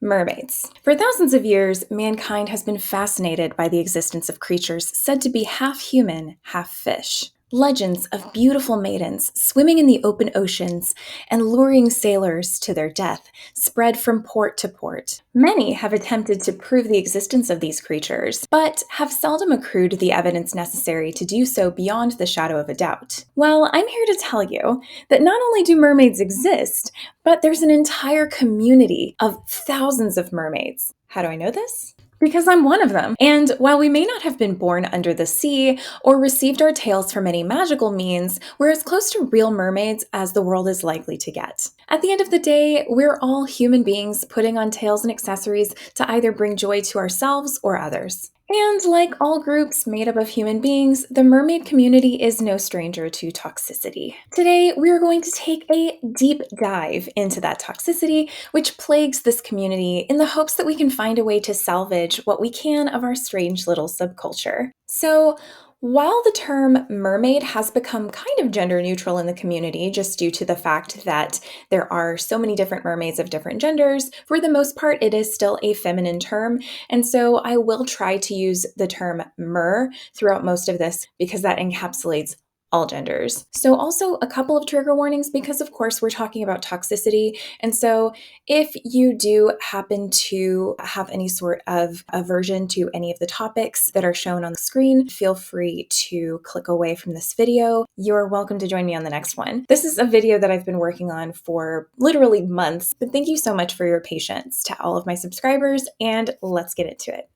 Mermaids. For thousands of years, mankind has been fascinated by the existence of creatures said to be half human, half fish. Legends of beautiful maidens swimming in the open oceans and luring sailors to their death spread from port to port. Many have attempted to prove the existence of these creatures, but have seldom accrued the evidence necessary to do so beyond the shadow of a doubt. Well, I'm here to tell you that not only do mermaids exist, but there's an entire community of thousands of mermaids. How do I know this? Because I'm one of them. And while we may not have been born under the sea or received our tales from any magical means, we're as close to real mermaids as the world is likely to get. At the end of the day, we're all human beings putting on tails and accessories to either bring joy to ourselves or others. And like all groups made up of human beings, the mermaid community is no stranger to toxicity. Today, we are going to take a deep dive into that toxicity which plagues this community in the hopes that we can find a way to salvage what we can of our strange little subculture. So, while the term mermaid has become kind of gender neutral in the community just due to the fact that there are so many different mermaids of different genders, for the most part it is still a feminine term, and so I will try to use the term mer throughout most of this because that encapsulates all genders. So also a couple of trigger warnings because of course we're talking about toxicity, and so if you do happen to have any sort of aversion to any of the topics that are shown on the screen, feel free to click away from this video. You're welcome to join me on the next one. This is a video that I've been working on for literally months, but thank you so much for your patience to all of my subscribers, and let's get into it.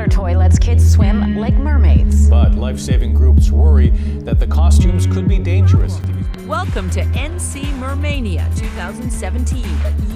Toy lets kids swim like mermaids. But life-saving groups worry that the costumes could be dangerous. Welcome to NC Mermania 2017.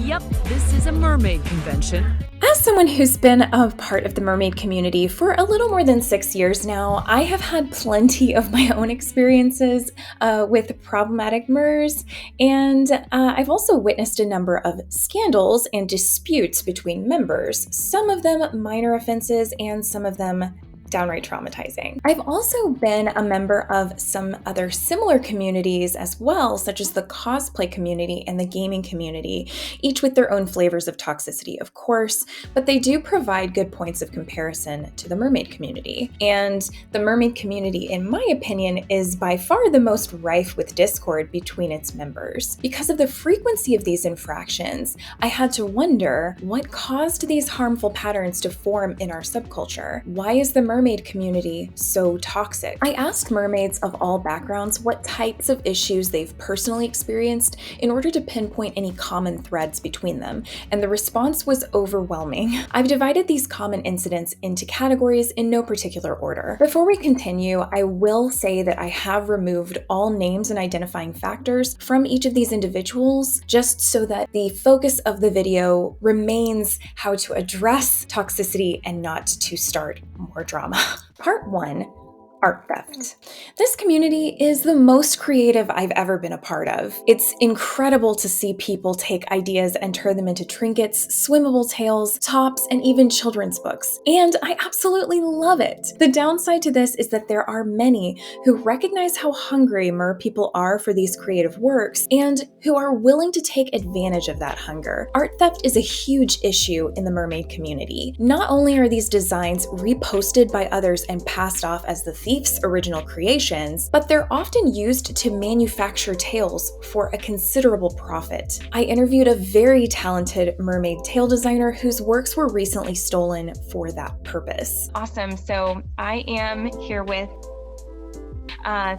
Yep, this is a mermaid convention. As someone who's been a part of the mermaid community for a little more than 6 years now, I have had plenty of my own experiences with problematic mers, and I've also witnessed a number of scandals and disputes between members, some of them minor offenses and some of them downright traumatizing. I've also been a member of some other similar communities as well, such as the cosplay community and the gaming community, each with their own flavors of toxicity, of course, but they do provide good points of comparison to the mermaid community. And the mermaid community, in my opinion, is by far the most rife with discord between its members. Because of the frequency of these infractions, I had to wonder what caused these harmful patterns to form in our subculture. Why is the mermaid community so toxic? I asked mermaids of all backgrounds what types of issues they've personally experienced in order to pinpoint any common threads between them, and the response was overwhelming. I've divided these common incidents into categories in no particular order. Before we continue, I will say that I have removed all names and identifying factors from each of these individuals just so that the focus of the video remains how to address toxicity and not to start more drama. Part 1. Art theft. This community is the most creative I've ever been a part of. It's incredible to see people take ideas and turn them into trinkets, swimmable tails, tops, and even children's books. And I absolutely love it. The downside to this is that there are many who recognize how hungry mer people are for these creative works and who are willing to take advantage of that hunger. Art theft is a huge issue in the mermaid community. Not only are these designs reposted by others and passed off as the thief's original creations, but they're often used to manufacture tales for a considerable profit. I interviewed a very talented mermaid tale designer whose works were recently stolen for that purpose. Awesome. So I am here with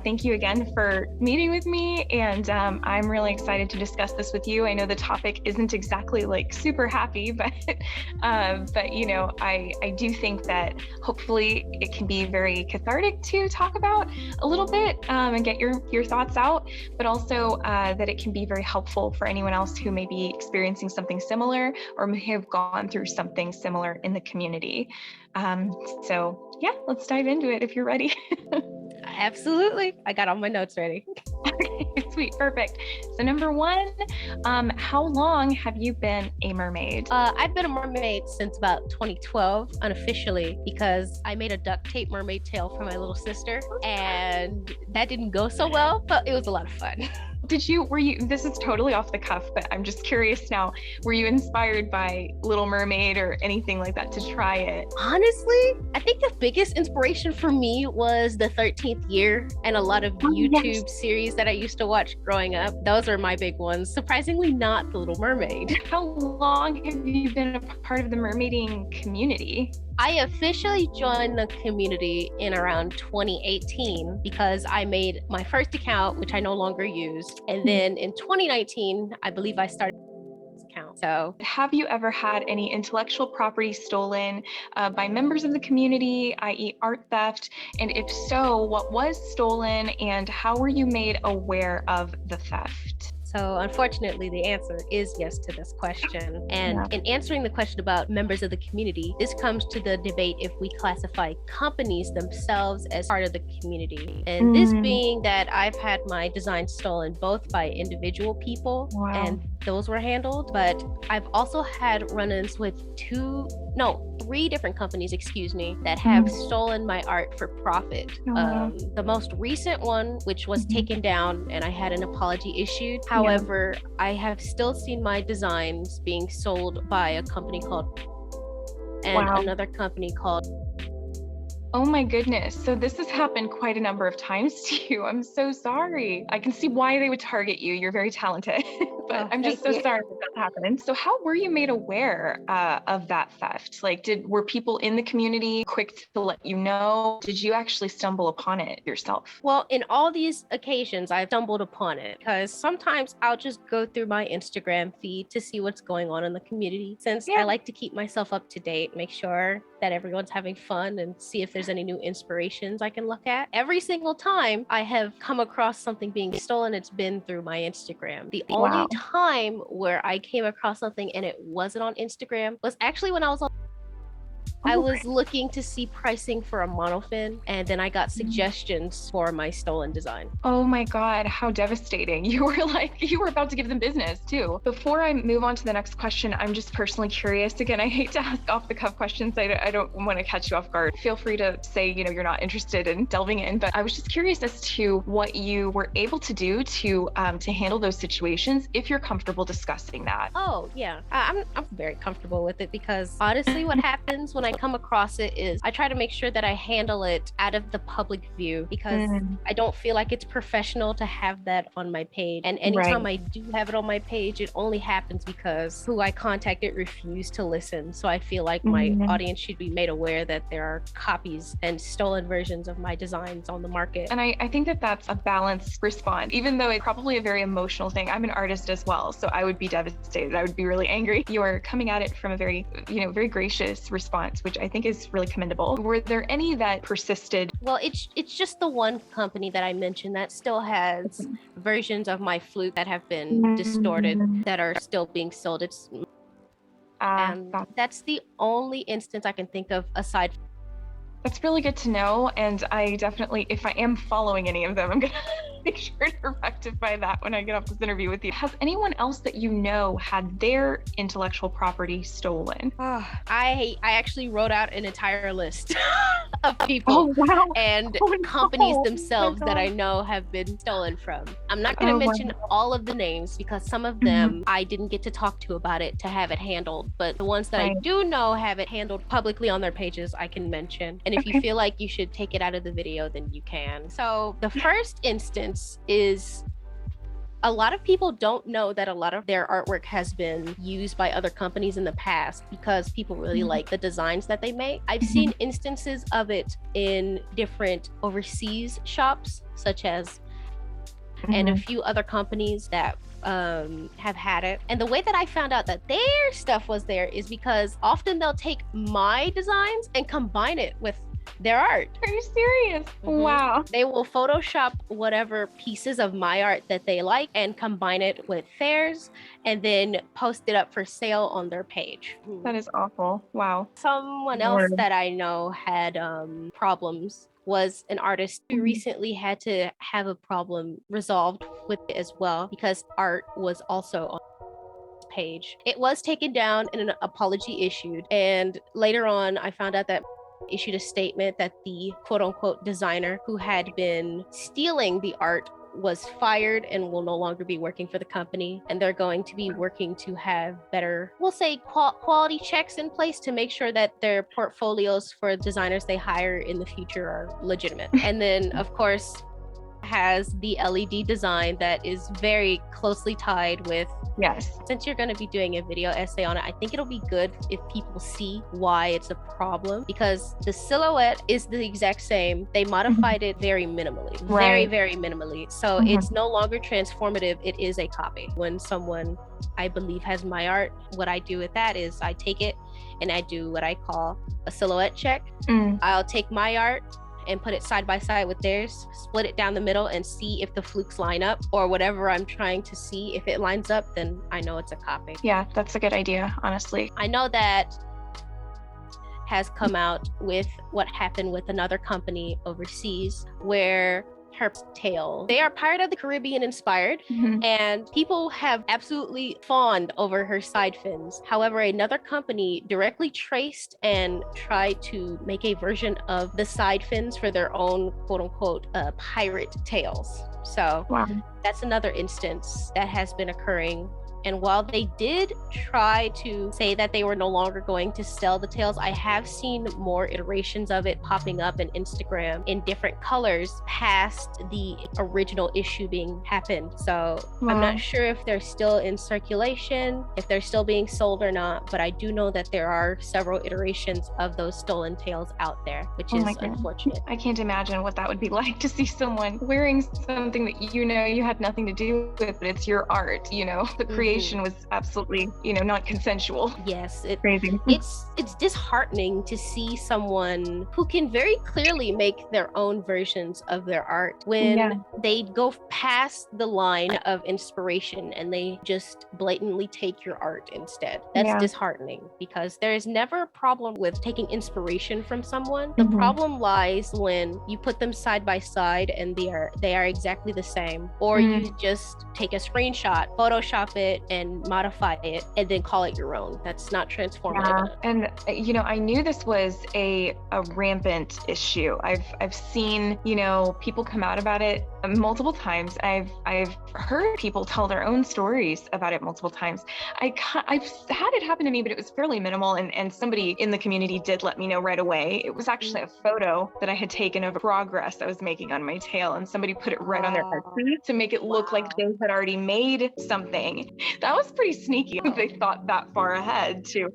thank you again for meeting with me, and I'm really excited to discuss this with you. I know the topic isn't exactly like super happy, but you know, I do think that hopefully it can be very cathartic to talk about a little bit and get your thoughts out, but also that it can be very helpful for anyone else who may be experiencing something similar or may have gone through something similar in the community. So yeah, let's dive into it if you're ready. Absolutely. I got all my notes ready. Okay, sweet, perfect. So number one, how long have you been a mermaid? I've been a mermaid since about 2012, unofficially, because I made a duct tape mermaid tail for my little sister, and that didn't go so well, but it was a lot of fun. This is totally off the cuff, but I'm just curious now, were you inspired by Little Mermaid or anything like that to try it? Honestly, I think the biggest inspiration for me was the 13th year and a lot of YouTube series that I used to watch growing up. Those are my big ones. Surprisingly, not The Little Mermaid. How long have you been a part of the mermaiding community? I officially joined the community in around 2018 because I made my first account, which I no longer use. And then in 2019, I believe I started this account. So, have you ever had any intellectual property stolen by members of the community, i.e. art theft? And if so, what was stolen and how were you made aware of the theft? So unfortunately, the answer is yes to this question. And in answering the question about members of the community, this comes to the debate if we classify companies themselves as part of the community. And this being that I've had my designs stolen both by individual people and those were handled, but I've also had run-ins with three different companies, that have stolen my art for profit. The most recent one, which was taken down and I had an apology issued. However, I have still seen my designs being sold by a company called another company called. Oh my goodness. So this has happened quite a number of times to you. I'm so sorry. I can see why they would target you. You're very talented, but I'm just so sorry that happened. So how were you made aware of that theft? Like, were people in the community quick to let you know? Did you actually stumble upon it yourself? Well, in all these occasions, I've stumbled upon it because sometimes I'll just go through my Instagram feed to see what's going on in the community. Since I like to keep myself up to date, make sure that everyone's having fun and see if there's any new inspirations I can look at. Every single time I have come across something being stolen, it's been through my Instagram. The only time where I came across something and it wasn't on Instagram was actually when I was on I was looking to see pricing for a monofin, and then I got suggestions for my stolen design. Oh my God, how devastating. You were about to give them business too. Before I move on to the next question, I'm just personally curious. Again, I hate to ask off the cuff questions. I don't want to catch you off guard. Feel free to say, you're not interested in delving in, but I was just curious as to what you were able to do to handle those situations, if you're comfortable discussing that. Oh yeah, I'm very comfortable with it because honestly, what happens when I come across it is I try to make sure that I handle it out of the public view because I don't feel like it's professional to have that on my page. And anytime I do have it on my page, it only happens because who I contacted refused to listen. So I feel like my audience should be made aware that there are copies and stolen versions of my designs on the market. And I think that that's a balanced response, even though it's probably a very emotional thing. I'm an artist as well, so I would be devastated. I would be really angry. You're coming at it from a very, very gracious response, which I think is really commendable. Were there any that persisted? Well, it's just the one company that I mentioned that still has versions of my flute that have been distorted that are still being sold. And that's the only instance I can think of aside. That's really good to know. And I definitely, if I am following any of them, I'm going to make sure to rectify that when I get off this interview with you. Has anyone else that had their intellectual property stolen? I actually wrote out an entire list of people and companies themselves that I know have been stolen from. I'm not going to mention all of the names because some of them I didn't get to talk to about it to have it handled, but the ones that I do know have it handled publicly on their pages, I can mention. And if you feel like you should take it out of the video, then you can. So the first instance is a lot of people don't know that a lot of their artwork has been used by other companies in the past because people really like the designs that they make. I've seen instances of it in different overseas shops, such as and a few other companies that have had it. And the way that I found out that their stuff was there is because often they'll take my designs and combine it with their art. Are you serious? Wow. They will Photoshop whatever pieces of my art that they like and combine it with theirs and then post it up for sale on their page. That is awful. Wow. Someone else that I know had problems was an artist who recently had to have a problem resolved with it as well, because art was also on page. It was taken down and an apology issued, and later on I found out that issued a statement that the quote-unquote designer who had been stealing the art was fired and will no longer be working for the company, and they're going to be working to have better, we'll say, quality checks in place to make sure that their portfolios for designers they hire in the future are legitimate. And then of course has the LED design that is very closely tied with, Yes. Since you're going to be doing a video essay on it, I think it'll be good if people see why it's a problem, because the silhouette is the exact same. They modified it very minimally, very, very minimally. So it's no longer transformative. It is a copy. When someone, I believe, has my art, what I do with that is I take it and I do what I call a silhouette check. I'll take my art and put it side by side with theirs, split it down the middle and see if the flukes line up, or whatever I'm trying to see. If it lines up, then I know it's a copy. Yeah, that's a good idea, honestly. I know that has come out with what happened with another company overseas where her tail, they are Pirate of the Caribbean inspired, and people have absolutely fawned over her side fins. However, another company directly traced and tried to make a version of the side fins for their own quote-unquote pirate tails. So that's another instance that has been occurring. And while they did try to say that they were no longer going to sell the tails, I have seen more iterations of it popping up in Instagram in different colors past the original issue being happened. So I'm not sure if they're still in circulation, if they're still being sold or not, but I do know that there are several iterations of those stolen tails out there, which is unfortunate. I can't imagine what that would be like to see someone wearing something that you know you had nothing to do with, but it's your art, you know, the creation was absolutely, you know, not consensual. Yes, Crazy. It's disheartening to see someone who can very clearly make their own versions of their art when they go past the line of inspiration and they just blatantly take your art instead. That's disheartening, because there is never a problem with taking inspiration from someone. The problem lies when you put them side by side and they are exactly the same, or you just take a screenshot, Photoshop it and modify it and then call it your own. That's not transformative. And you know, I knew this was a rampant issue. I've seen, you know, people come out about it multiple times. I've heard people tell their own stories about it multiple times. I've had it happen to me, but it was fairly minimal, and somebody in the community did let me know right away. It was actually a photo that I had taken of progress I was making on my tail, and somebody put it right on their Etsy to make it look like they had already made something. That was pretty sneaky. They thought that far ahead to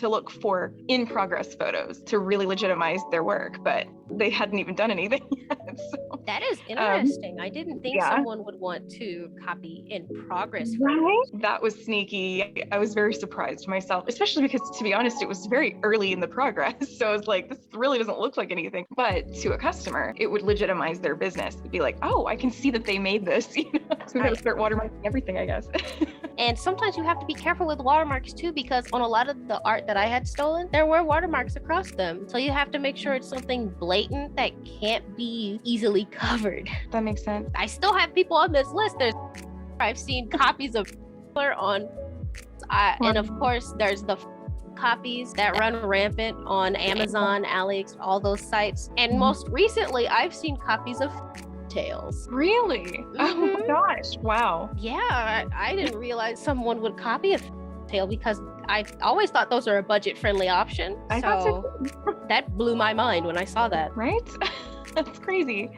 look for in progress photos to really legitimize their work, but they hadn't even done anything yet. So, that is interesting. I didn't think someone would want to copy in progress photos. Right? That was sneaky. I was very surprised myself, especially because, to be honest, it was very early in the progress. So I was like, this really doesn't look like anything. But to a customer, it would legitimize their business. It'd be like, oh, I can see that they made this. You know? So we gotta start watermarking everything, I guess. And sometimes you have to be careful with watermarks too, because on a lot of the art that I had stolen, there were watermarks across them. So you have to make sure it's something blatant that can't be easily covered. That makes sense. I still have people on this list. I've seen copies of on, and of course there's the copies that run rampant on Amazon, AliExpress, all those sites. And most recently, I've seen copies of tails. Really? Oh my gosh! Wow. Yeah, I didn't realize someone would copy a tail, because I always thought those are a budget-friendly option. I thought so. That blew my mind when I saw that. Right? That's crazy.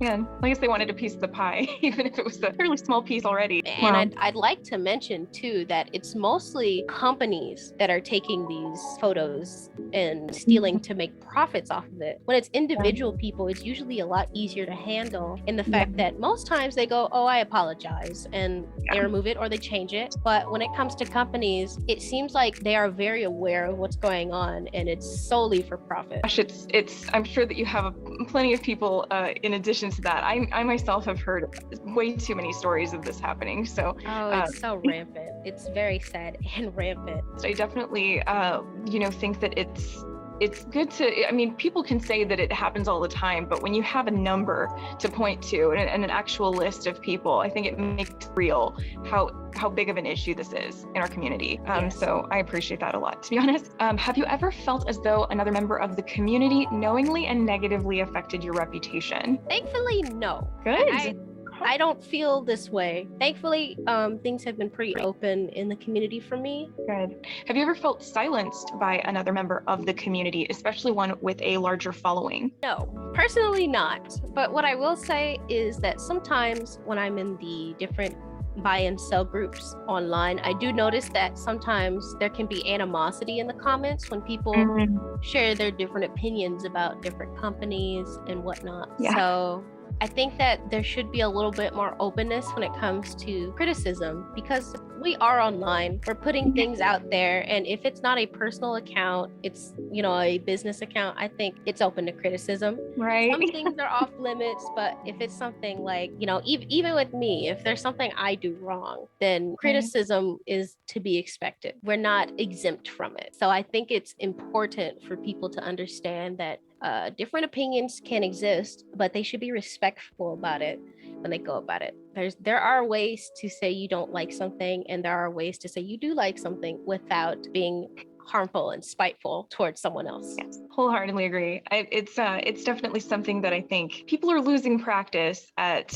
Yeah, I guess they wanted a piece of the pie, even if it was a fairly small piece already. And I'd like to mention too that it's mostly companies that are taking these photos and stealing to make profits off of it. When it's individual people, it's usually a lot easier to handle, in the fact that most times they go, oh, I apologize, and they remove it or they change it. But when it comes to companies, it seems like they are very aware of what's going on, and it's solely for profit. Gosh, I'm sure that you have plenty of people in addition to that. I myself have heard way too many stories of this happening. So it's so rampant. It's very sad and rampant. I definitely think that it's good to, I mean, people can say that it happens all the time, but when you have a number to point to and an actual list of people, I think it makes real how big of an issue this is in our community. Yes. So I appreciate that a lot, to be honest. Have you ever felt as though another member of the community knowingly and negatively affected your reputation? Thankfully, no. Good. I don't feel this way. Thankfully, things have been pretty open in the community for me. Good. Have you ever felt silenced by another member of the community, especially one with a larger following? No, personally not. But what I will say is that sometimes when I'm in the different buy and sell groups online, I do notice that sometimes there can be animosity in the comments when people share their different opinions about different companies and whatnot. Yeah. So I think that there should be a little bit more openness when it comes to criticism, because we are online, we're putting things out there, and if it's not a personal account, it's, you know, a business account, I think it's open to criticism. Right. Some things are off limits, but if it's something like, you know, even with me, if there's something I do wrong, then criticism is to be expected. We're not exempt from it. So I think it's important for people to understand that different opinions can exist, but they should be respectful about it when they go about it. There are ways to say you don't like something, and there are ways to say you do like something without being harmful and spiteful towards someone else. Yes, wholeheartedly agree. It's definitely something that I think people are losing practice at,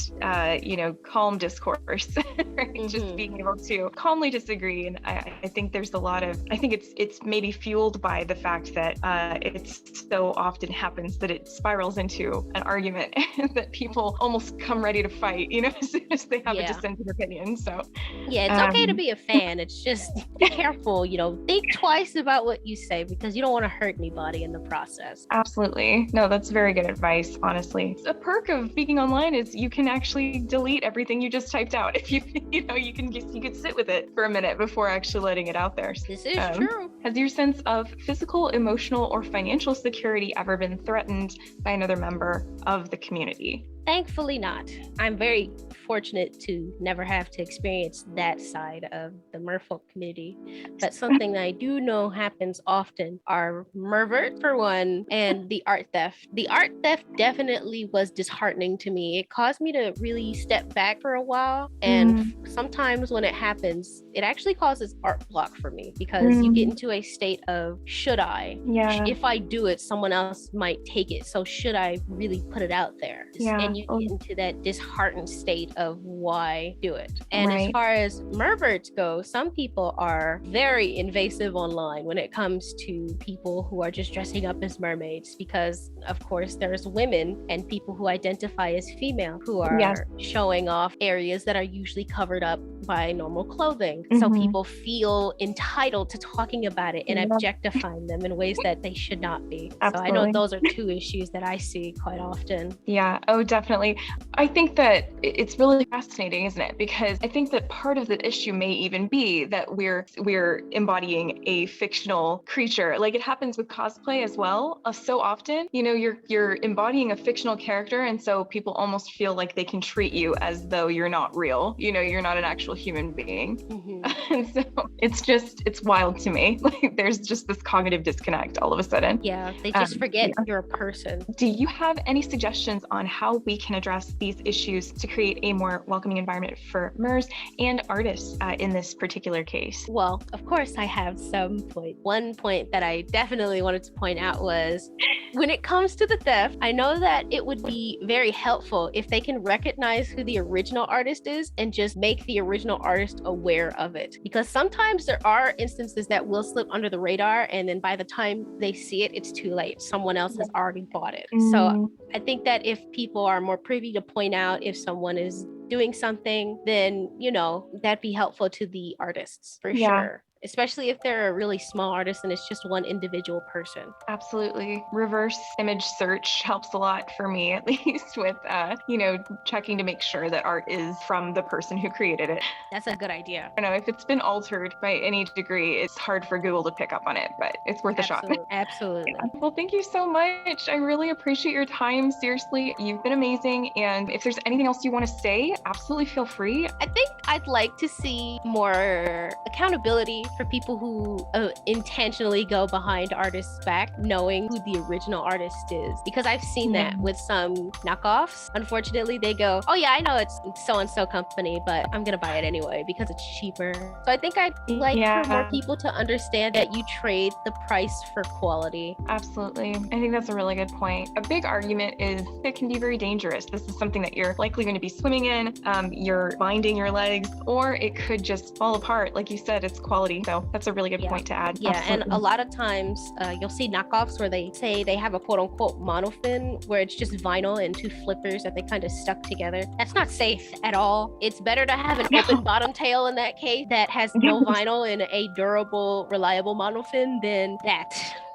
calm discourse, right? Just being able to calmly disagree. And I think there's a lot of, I think it's maybe fueled by the fact that it so often happens that it spirals into an argument that people almost come ready to fight, as soon as they have a dissenting opinion. So yeah, it's okay to be a fan. It's just be careful, think twice about what you say, because you don't want to hurt anybody in the process. Absolutely. No, that's very good advice, honestly. A perk of speaking online is you can actually delete everything you just typed out. If you can sit with it for a minute before actually letting it out there. This is true. Has your sense of physical, emotional, or financial security ever been threatened by another member of the community? Thankfully not. I'm very fortunate to never have to experience that side of the merfolk community. But something that I do know happens often are mervert, for one, and the art theft. The art theft definitely was disheartening to me. It caused me to really step back for a while. And sometimes when it happens, it actually causes art block for me, because you get into a state of, should I? Yeah. If I do it, someone else might take it. So should I really put it out there? Yeah. And you get into that disheartened state of why do it. And as far as merverts go, some people are very invasive online when it comes to people who are just dressing up as mermaids, because of course there's women and people who identify as female who are showing off areas that are usually covered up by normal clothing. So people feel entitled to talking about it and objectifying them in ways that they should not be. Absolutely. So I know those are two issues that I see quite often. Yeah, oh, definitely. I think that it's really fascinating, isn't it? Because I think that part of the issue may even be that we're embodying a fictional creature. Like, it happens with cosplay as well. So often, you're embodying a fictional character, and so people almost feel like they can treat you as though you're not real. You're not an actual human being. And so it's wild to me. Like, there's just this cognitive disconnect all of a sudden. Yeah, they just forget you're a person. Do you have any suggestions on how we can address these issues to create a more welcoming environment for MERS and artists in this particular case? Well, of course I have some point. One point that I definitely wanted to point out was, when it comes to the theft, I know that it would be very helpful if they can recognize who the original artist is and just make the original artist aware of it. Because sometimes there are instances that will slip under the radar, and then by the time they see it, it's too late. Someone else has already bought it. So I think that if people are more privy to point out if someone is doing something, then, that'd be helpful to the artists for sure. Especially if they're a really small artist and it's just one individual person. Absolutely. Reverse image search helps a lot for me, at least, with, checking to make sure that art is from the person who created it. That's a good idea. I know if it's been altered by any degree, it's hard for Google to pick up on it, but it's worth a shot. Absolutely. Yeah. Well, thank you so much. I really appreciate your time. Seriously, you've been amazing. And if there's anything else you want to say, absolutely feel free. I think I'd like to see more accountability for people who intentionally go behind artists' back, knowing who the original artist is. Because I've seen that with some knockoffs. Unfortunately, they go, oh yeah, I know it's so-and-so company, but I'm gonna buy it anyway because it's cheaper. So I think I'd like for more people to understand that you trade the price for quality. Absolutely. I think that's a really good point. A big argument is it can be very dangerous. This is something that you're likely going to be swimming in, you're binding your legs, or it could just fall apart. Like you said, it's quality. So that's a really good point to add. Yeah, Absolutely. and a lot of times you'll see knockoffs where they say they have a quote unquote monofin, where it's just vinyl and two flippers that they kind of stuck together. That's not safe at all. It's better to have an open bottom tail in that case that has no vinyl and a durable, reliable monofin than that.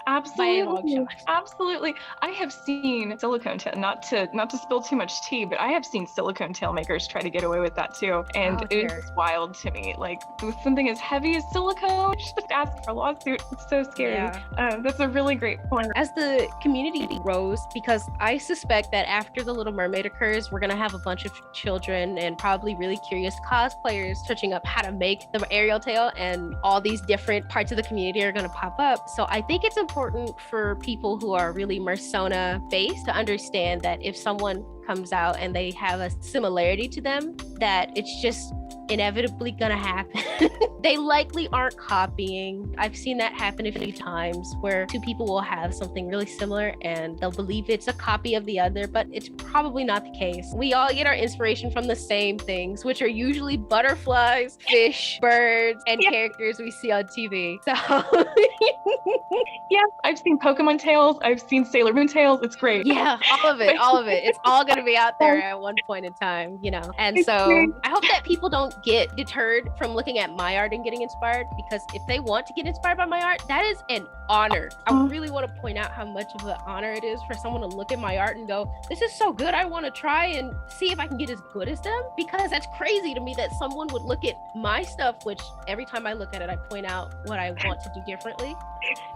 Absolutely. Absolutely. I have seen silicone tail, not to spill too much tea, but I have seen silicone tail makers try to get away with that too. And it is wild to me. Like with something as heavy as silicone, just ask for a lawsuit. It's so scary. Yeah. That's a really great point. As the community grows, because I suspect that after The Little Mermaid occurs, we're going to have a bunch of children and probably really curious cosplayers searching up how to make the Ariel tail, and all these different parts of the community are going to pop up. So I think it's important for people who are really Mersona based to understand that if someone comes out and they have a similarity to them, that it's just inevitably gonna happen. They likely aren't copying. I've seen that happen a few times where two people will have something really similar and they'll believe it's a copy of the other, but it's probably not the case. We all get our inspiration from the same things, which are usually butterflies, fish, birds, and characters we see on TV. So yeah, I've seen Pokemon tails, I've seen Sailor Moon tails. It's great. Yeah, all of it. It's all gonna be out there at one point in time, you know. And so I hope that people don't get deterred from looking at my art and getting inspired, because if they want to get inspired by my art, that is an honor. I really want to point out how much of an honor it is for someone to look at my art and go, this is so good, I want to try and see if I can get as good as them. Because that's crazy to me that someone would look at my stuff, which every time I look at it, I point out what I want to do differently.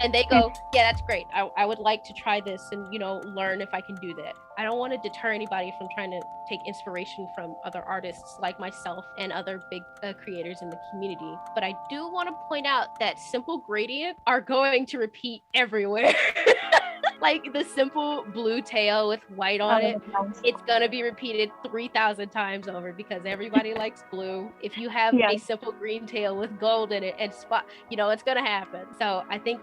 And they go, yeah, that's great. I would like to try this and, you know, learn if I can do that. I don't want to deter anybody from trying to take inspiration from other artists like myself and other big creators in the community. But I do want to point out that simple gradients are going to repeat everywhere. Like the simple blue tail with white on it, it's gonna be repeated 3,000 times over because everybody likes blue. If you have a simple green tail with gold in it and spot, you know, it's gonna happen. So I think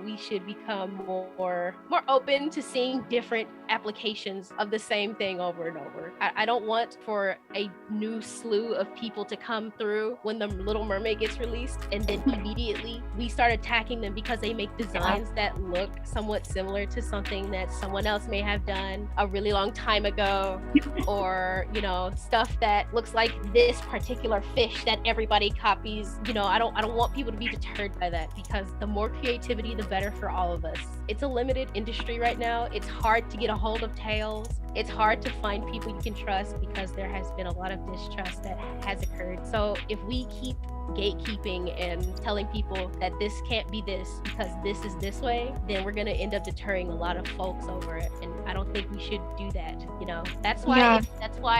we should become more open to seeing different applications of the same thing over and over. I don't want for a new slew of people to come through when The Little Mermaid gets released and then immediately we start attacking them because they make designs that look somewhat similar to something that someone else may have done a really long time ago, or, you know, stuff that looks like this particular fish that everybody copies. You know, I don't want people to be deterred by that, because the more creativity, the better for all of us. It's a limited industry right now. It's hard to get a hold of tales. It's hard to find people you can trust because there has been a lot of distrust that has occurred. So if we keep gatekeeping and telling people that this can't be this because this is this way, then we're going to end up deterring a lot of folks over it. And I don't think we should do that. You know, that's why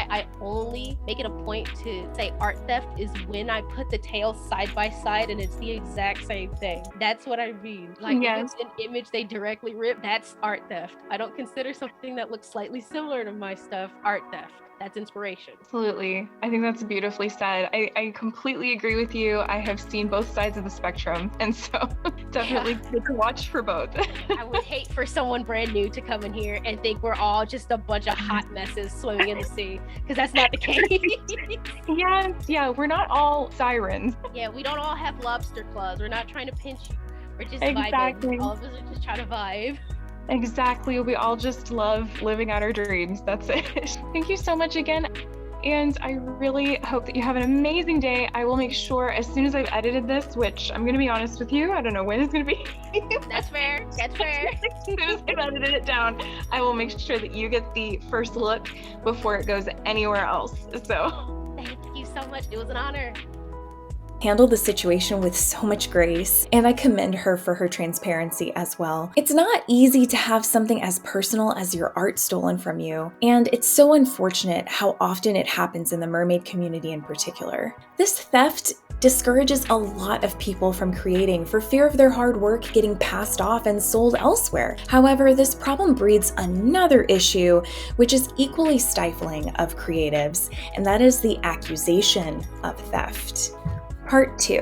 I only make it a point to say art theft is when I put the tails side by side and it's the exact same thing. That's what I mean. Like if it's an image they directly rip, that's art theft. I don't consider something that looks slightly similar to my stuff art theft. That's inspiration. Absolutely. I think that's beautifully said. I completely agree with you. I have seen both sides of the spectrum. And so definitely good to watch for both. I would hate for someone brand new to come in here and think we're all just a bunch of hot messes swimming in the sea, because that's not the case. Yes. Yeah. We're not all sirens. Yeah. We don't all have lobster claws. We're not trying to pinch you. We're just vibing. All of us are just trying to vibe. Exactly. We all just love living out our dreams. That's it. Thank you so much again. And I really hope that you have an amazing day. I will make sure as soon as I've edited this, which I'm going to be honest with you, I don't know when it's going to be. That's fair. That's fair. As soon as I've edited it down, I will make sure that you get the first look before it goes anywhere else. So thank you so much. It was an honor. handled the situation with so much grace, and I commend her for her transparency as well. It's not easy to have something as personal as your art stolen from you, and it's so unfortunate how often it happens in the mermaid community in particular. This theft discourages a lot of people from creating for fear of their hard work getting passed off and sold elsewhere. However, this problem breeds another issue, which is equally stifling of creatives, and that is the accusation of theft. Part 2.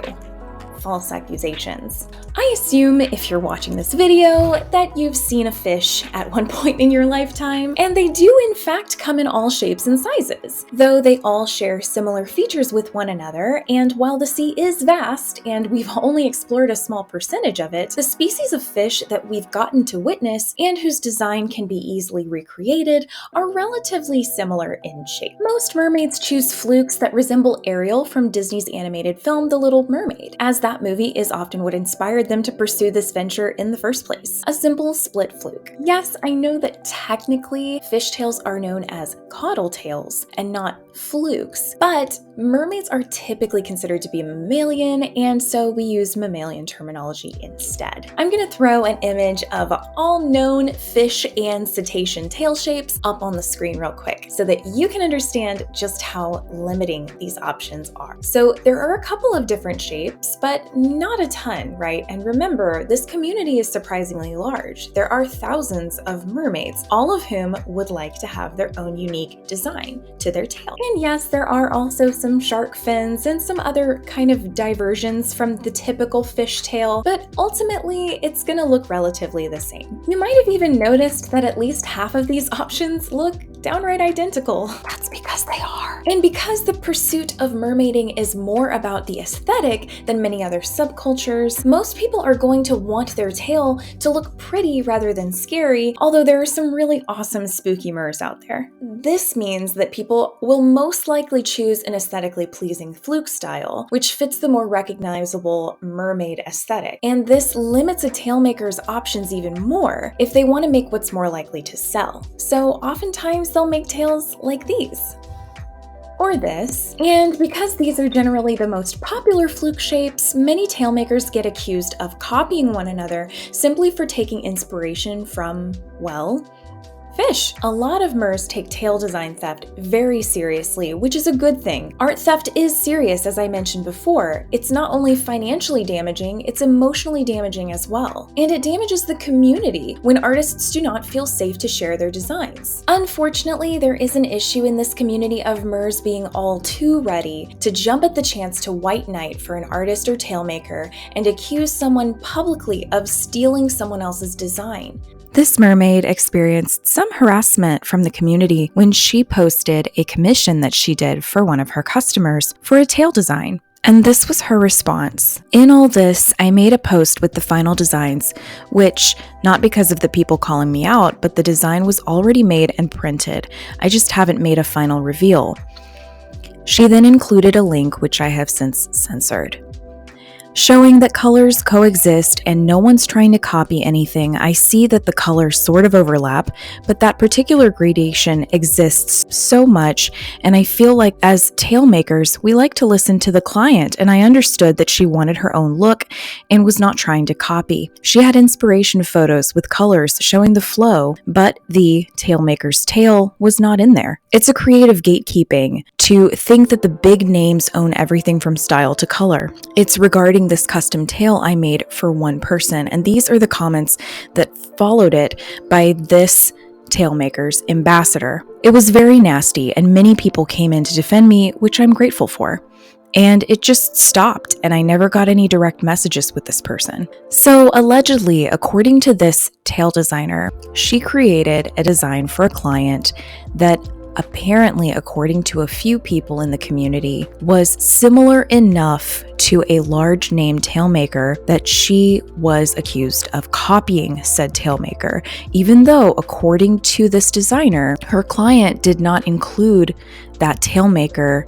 False accusations. I assume if you're watching this video that you've seen a fish at one point in your lifetime, and they do in fact come in all shapes and sizes, though they all share similar features with one another, and while the sea is vast and we've only explored a small percentage of it, the species of fish that we've gotten to witness and whose design can be easily recreated are relatively similar in shape. Most mermaids choose flukes that resemble Ariel from Disney's animated film The Little Mermaid, as that movie is often what inspired them to pursue this venture in the first place. A simple split fluke. Yes, I know that technically fishtails are known as caudal tails and not flukes, but mermaids are typically considered to be a mammalian, and so we use mammalian terminology instead. I'm gonna throw an image of all known fish and cetacean tail shapes up on the screen real quick so that you can understand just how limiting these options are. So there are a couple of different shapes, but not a ton, right? And remember, this community is surprisingly large. There are thousands of mermaids, all of whom would like to have their own unique design to their tail. And yes, there are also some shark fins and some other kind of diversions from the typical fish tail, but ultimately it's gonna look relatively the same. You might have even noticed that at least half of these options look downright identical. That's because they are. And because the pursuit of mermaiding is more about the aesthetic than many other subcultures, most people are going to want their tail to look pretty rather than scary, although there are some really awesome spooky mers out there. This means that people will most likely choose an aesthetically pleasing fluke style, which fits the more recognizable mermaid aesthetic. And this limits a tailmaker's options even more if they want to make what's more likely to sell. So oftentimes they'll make tails like these. Or this, and because these are generally the most popular fluke shapes, many tailmakers get accused of copying one another simply for taking inspiration from, well, fish. A lot of mers take tail design theft very seriously, which is a good thing. Art theft is serious, as I mentioned before. It's not only financially damaging, it's emotionally damaging as well. And it damages the community when artists do not feel safe to share their designs. Unfortunately, there is an issue in this community of mers being all too ready to jump at the chance to white knight for an artist or tailmaker and accuse someone publicly of stealing someone else's design. This mermaid experienced some harassment from the community when she posted a commission that she did for one of her customers for a tail design. And this was her response. In all this, I made a post with the final designs, which, not because of the people calling me out, but the design was already made and printed. I just haven't made a final reveal. She then included a link, which I have since censored. Showing that colors coexist and no one's trying to copy anything, I see that the colors sort of overlap, but that particular gradation exists so much, and I feel like as tail makers, we like to listen to the client, and I understood that she wanted her own look and was not trying to copy. She had inspiration photos with colors showing the flow, but the tail maker's tail was not in there. It's a creative gatekeeping to think that the big names own everything from style to color. It's regarding this custom tail I made for one person, and these are the comments that followed it by this tailmaker's ambassador. It was very nasty, and many people came in to defend me, which I'm grateful for. And it just stopped, and I never got any direct messages with this person. So allegedly, according to this tail designer, she created a design for a client that apparently, according to a few people in the community, was similar enough to a large name tailmaker that she was accused of copying said tailmaker, even though, according to this designer, her client did not include that tailmaker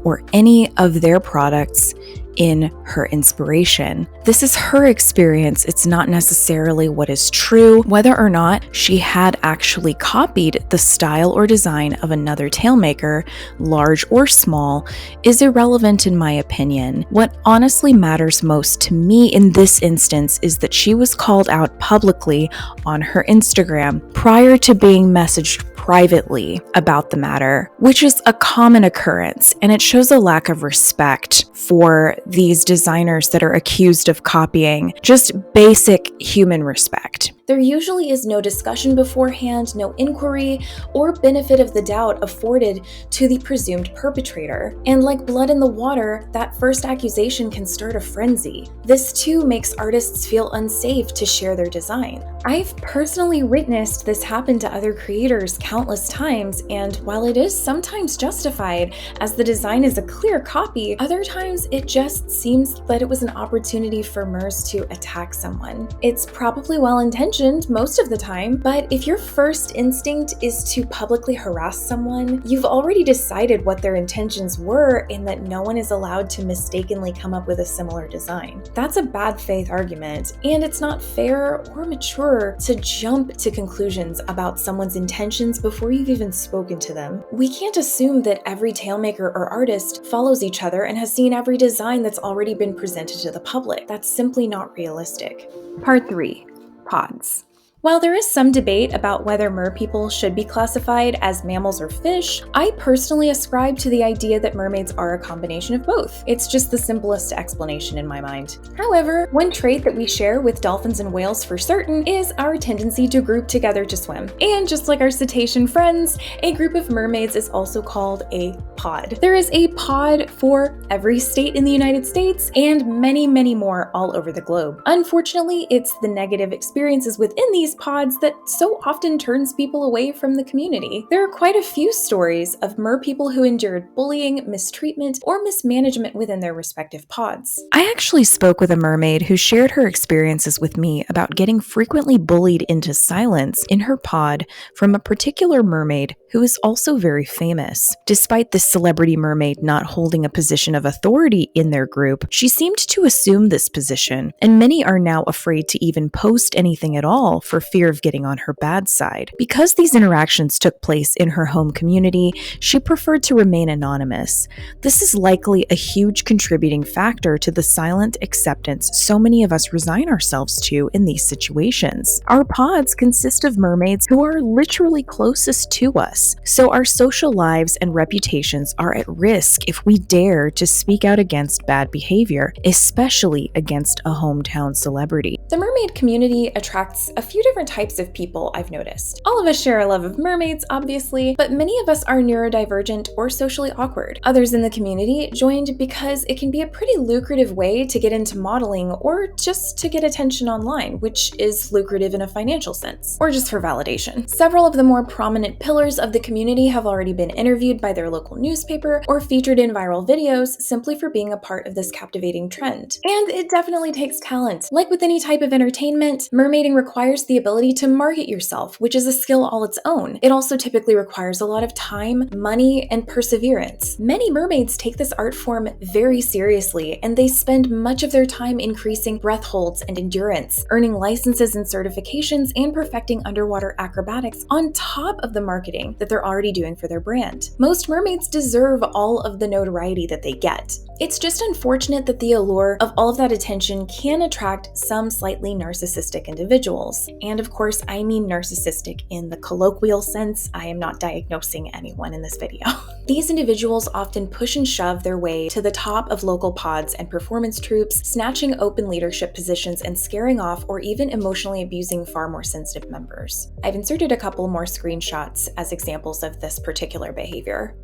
or any of their products in her inspiration. This is her experience. It's not necessarily what is true. Whether or not she had actually copied the style or design of another tailmaker, large or small, is irrelevant in my opinion. What honestly matters most to me in this instance is that she was called out publicly on her Instagram prior to being messaged privately about the matter, which is a common occurrence, and it shows a lack of respect for these designers that are accused of copying, just basic human respect. There usually is no discussion beforehand, no inquiry, or benefit of the doubt afforded to the presumed perpetrator. And like blood in the water, that first accusation can start a frenzy. This too makes artists feel unsafe to share their design. I've personally witnessed this happen to other creators countless times, and while it is sometimes justified as the design is a clear copy, other times it just seems that it was an opportunity for MERS to attack someone. It's probably well-intentioned most of the time, but if your first instinct is to publicly harass someone, you've already decided what their intentions were and that no one is allowed to mistakenly come up with a similar design. That's a bad faith argument, and it's not fair or mature to jump to conclusions about someone's intentions before you've even spoken to them. We can't assume that every tailmaker or artist follows each other and has seen every design that's already been presented to the public. That's simply not realistic. Part 3. Pods. While there is some debate about whether merpeople should be classified as mammals or fish, I personally ascribe to the idea that mermaids are a combination of both. It's just the simplest explanation in my mind. However, one trait that we share with dolphins and whales for certain is our tendency to group together to swim. And just like our cetacean friends, a group of mermaids is also called a pod. There is a pod for every state in the United States and many, many more all over the globe. Unfortunately, it's the negative experiences within these pods that so often turns people away from the community. There are quite a few stories of merpeople who endured bullying, mistreatment, or mismanagement within their respective pods. I actually spoke with a mermaid who shared her experiences with me about getting frequently bullied into silence in her pod from a particular mermaid who is also very famous. Despite this celebrity mermaid not holding a position of authority in their group, she seemed to assume this position, and many are now afraid to even post anything at all for fear of getting on her bad side. Because these interactions took place in her home community, she preferred to remain anonymous. This is likely a huge contributing factor to the silent acceptance so many of us resign ourselves to in these situations. Our pods consist of mermaids who are literally closest to us, so our social lives and reputations are at risk if we dare to speak out against bad behavior, especially against a hometown celebrity. The mermaid community attracts a few different types of people, I've noticed. All of us share a love of mermaids, obviously, but many of us are neurodivergent or socially awkward. Others in the community joined because it can be a pretty lucrative way to get into modeling or just to get attention online, which is lucrative in a financial sense, or just for validation. Several of the more prominent pillars of the community have already been interviewed by their local newspaper or featured in viral videos simply for being a part of this captivating trend. And it definitely takes talent. Like with any type of entertainment, mermaiding requires the ability to market yourself, which is a skill all its own. It also typically requires a lot of time, money, and perseverance. Many mermaids take this art form very seriously, and they spend much of their time increasing breath holds and endurance, earning licenses and certifications, and perfecting underwater acrobatics on top of the marketing that they're already doing for their brand. Most mermaids deserve all of the notoriety that they get. It's just unfortunate that the allure of all of that attention can attract some slightly narcissistic individuals. And of course, I mean narcissistic in the colloquial sense. I am not diagnosing anyone in this video. These individuals often push and shove their way to the top of local pods and performance troupes, snatching open leadership positions and scaring off or even emotionally abusing far more sensitive members. I've inserted a couple more screenshots as examples of this particular behavior.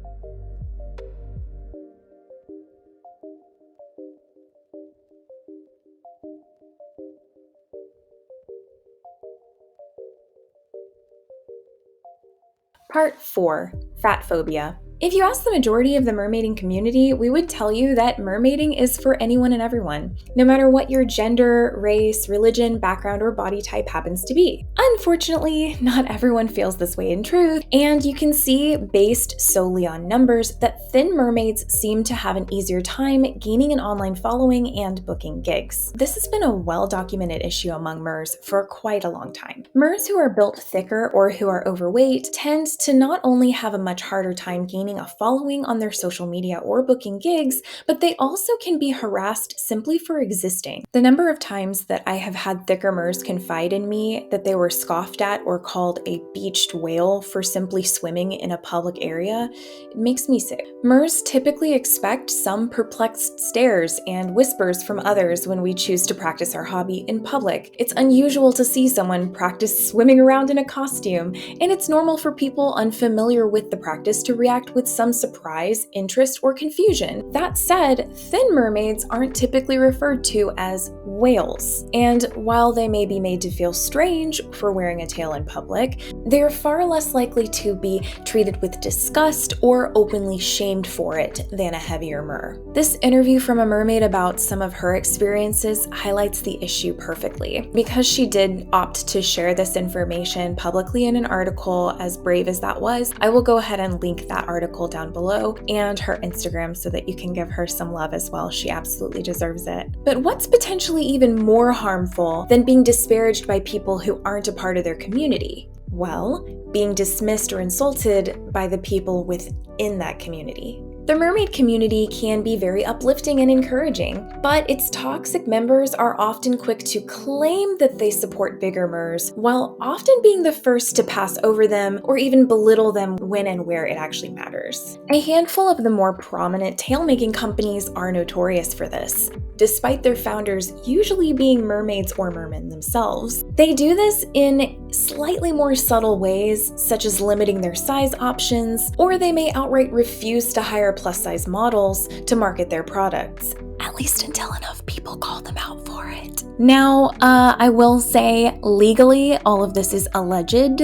Part 4. Fatphobia. If you ask the majority of the mermaiding community, we would tell you that mermaiding is for anyone and everyone, no matter what your gender, race, religion, background, or body type happens to be. Unfortunately, not everyone feels this way in truth, and you can see, based solely on numbers, that thin mermaids seem to have an easier time gaining an online following and booking gigs. This has been a well-documented issue among MERS for quite a long time. MERS who are built thicker or who are overweight tend to not only have a much harder time gaining a following on their social media or booking gigs, but they also can be harassed simply for existing. The number of times that I have had thicker MERS confide in me that they were scoffed at or called a beached whale for simply swimming in a public area, it makes me sick. MERS typically expect some perplexed stares and whispers from others when we choose to practice our hobby in public. It's unusual to see someone practice swimming around in a costume, and it's normal for people unfamiliar with the practice to react with some surprise, interest, or confusion. That said, thin mermaids aren't typically referred to as whales, and while they may be made to feel strange for wearing a tail in public, they're far less likely to be treated with disgust or openly shamed for it than a heavier mer. This interview from a mermaid about some of her experiences highlights the issue perfectly. Because she did opt to share this information publicly in an article, as brave as that was, I will go ahead and link that article down below and her Instagram so that you can give her some love as well. She absolutely deserves it. But what's potentially even more harmful than being disparaged by people who aren't a part of their community? Well, being dismissed or insulted by the people within that community. The mermaid community can be very uplifting and encouraging, but its toxic members are often quick to claim that they support bigger MERS, while often being the first to pass over them or even belittle them when and where it actually matters. A handful of the more prominent tail-making companies are notorious for this, despite their founders usually being mermaids or mermen themselves. They do this in slightly more subtle ways, such as limiting their size options, or they may outright refuse to hire plus-size models to market their products, at least until enough people call them out for it. Now, I will say, legally, all of this is alleged,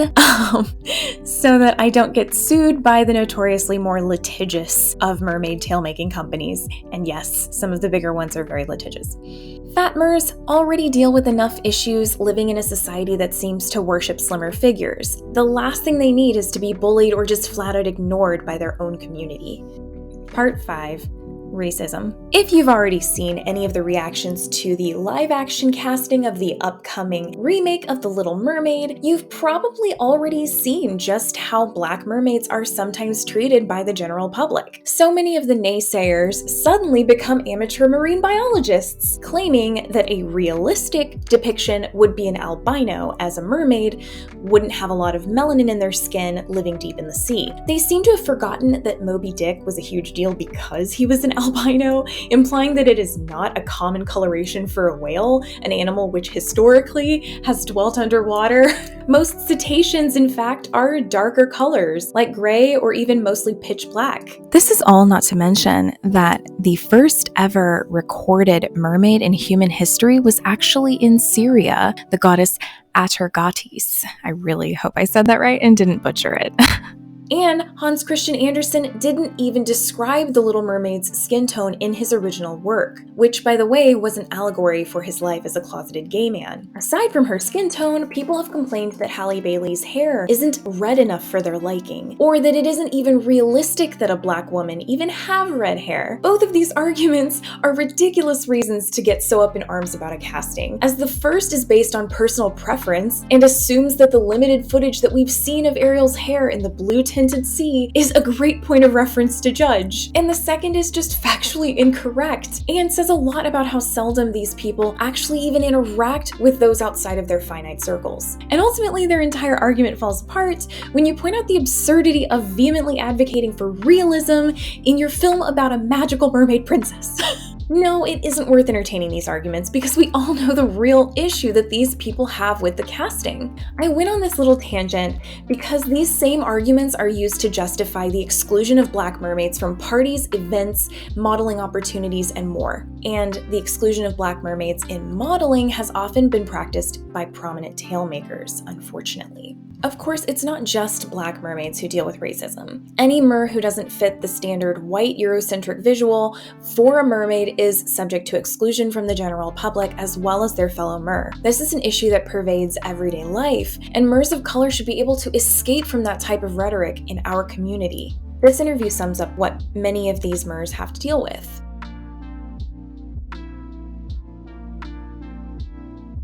so that I don't get sued by the notoriously more litigious of mermaid tail-making companies. And yes, some of the bigger ones are very litigious. Fat MERS already deal with enough issues living in a society that seems to worship slimmer figures. The last thing they need is to be bullied or just flat out ignored by their own community. Part 5. Racism. If you've already seen any of the reactions to the live-action casting of the upcoming remake of The Little Mermaid, you've probably already seen just how Black mermaids are sometimes treated by the general public. So many of the naysayers suddenly become amateur marine biologists, claiming that a realistic depiction would be an albino, as a mermaid wouldn't have a lot of melanin in their skin living deep in the sea. They seem to have forgotten that Moby Dick was a huge deal because he was an albino, implying that it is not a common coloration for a whale, an animal which historically has dwelt underwater. Most cetaceans, in fact, are darker colors, like gray or even mostly pitch black. This is all not to mention that the first ever recorded mermaid in human history was actually in Syria, the goddess Atargatis. I really hope I said that right and didn't butcher it. And Hans Christian Andersen didn't even describe the Little Mermaid's skin tone in his original work, which, by the way, was an allegory for his life as a closeted gay man. Aside from her skin tone, people have complained that Halle Bailey's hair isn't red enough for their liking, or that it isn't even realistic that a Black woman even have red hair. Both of these arguments are ridiculous reasons to get so up in arms about a casting, as the first is based on personal preference and assumes that the limited footage that we've seen of Ariel's hair in the blue tinted sea is a great point of reference to judge. And the second is just factually incorrect and says a lot about how seldom these people actually even interact with those outside of their finite circles. And ultimately, their entire argument falls apart when you point out the absurdity of vehemently advocating for realism in your film about a magical mermaid princess. No, it isn't worth entertaining these arguments because we all know the real issue that these people have with the casting. I went on this little tangent because these same arguments are used to justify the exclusion of Black mermaids from parties, events, modeling opportunities, and more. And the exclusion of Black mermaids in modeling has often been practiced by prominent tail makers, unfortunately. Of course, it's not just Black mermaids who deal with racism. Any mer who doesn't fit the standard white Eurocentric visual for a mermaid is subject to exclusion from the general public as well as their fellow mer. This is an issue that pervades everyday life, and mers of color should be able to escape from that type of rhetoric in our community. This interview sums up what many of these mers have to deal with.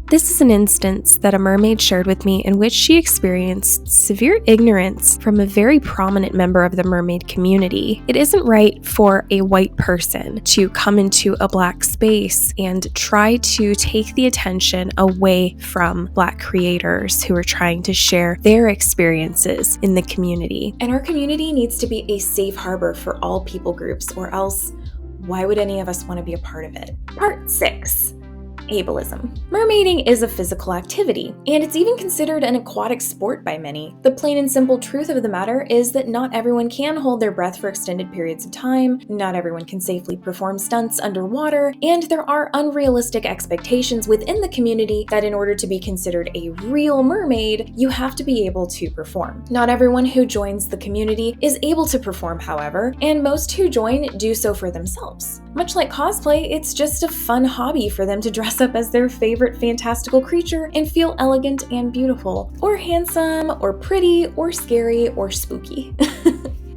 This is an instance that a mermaid shared with me in which she experienced severe ignorance from a very prominent member of the mermaid community. It isn't right for a white person to come into a Black space and try to take the attention away from Black creators who are trying to share their experiences in the community. And our community needs to be a safe harbor for all people groups, or else why would any of us want to be a part of it? Part 6. Ableism. Mermaiding is a physical activity, and it's even considered an aquatic sport by many. The plain and simple truth of the matter is that not everyone can hold their breath for extended periods of time, not everyone can safely perform stunts underwater, and there are unrealistic expectations within the community that in order to be considered a real mermaid, you have to be able to perform. Not everyone who joins the community is able to perform, however, and most who join do so for themselves. Much like cosplay, it's just a fun hobby for them to dress up as their favorite fantastical creature and feel elegant and beautiful, or handsome, or pretty, or scary, or spooky.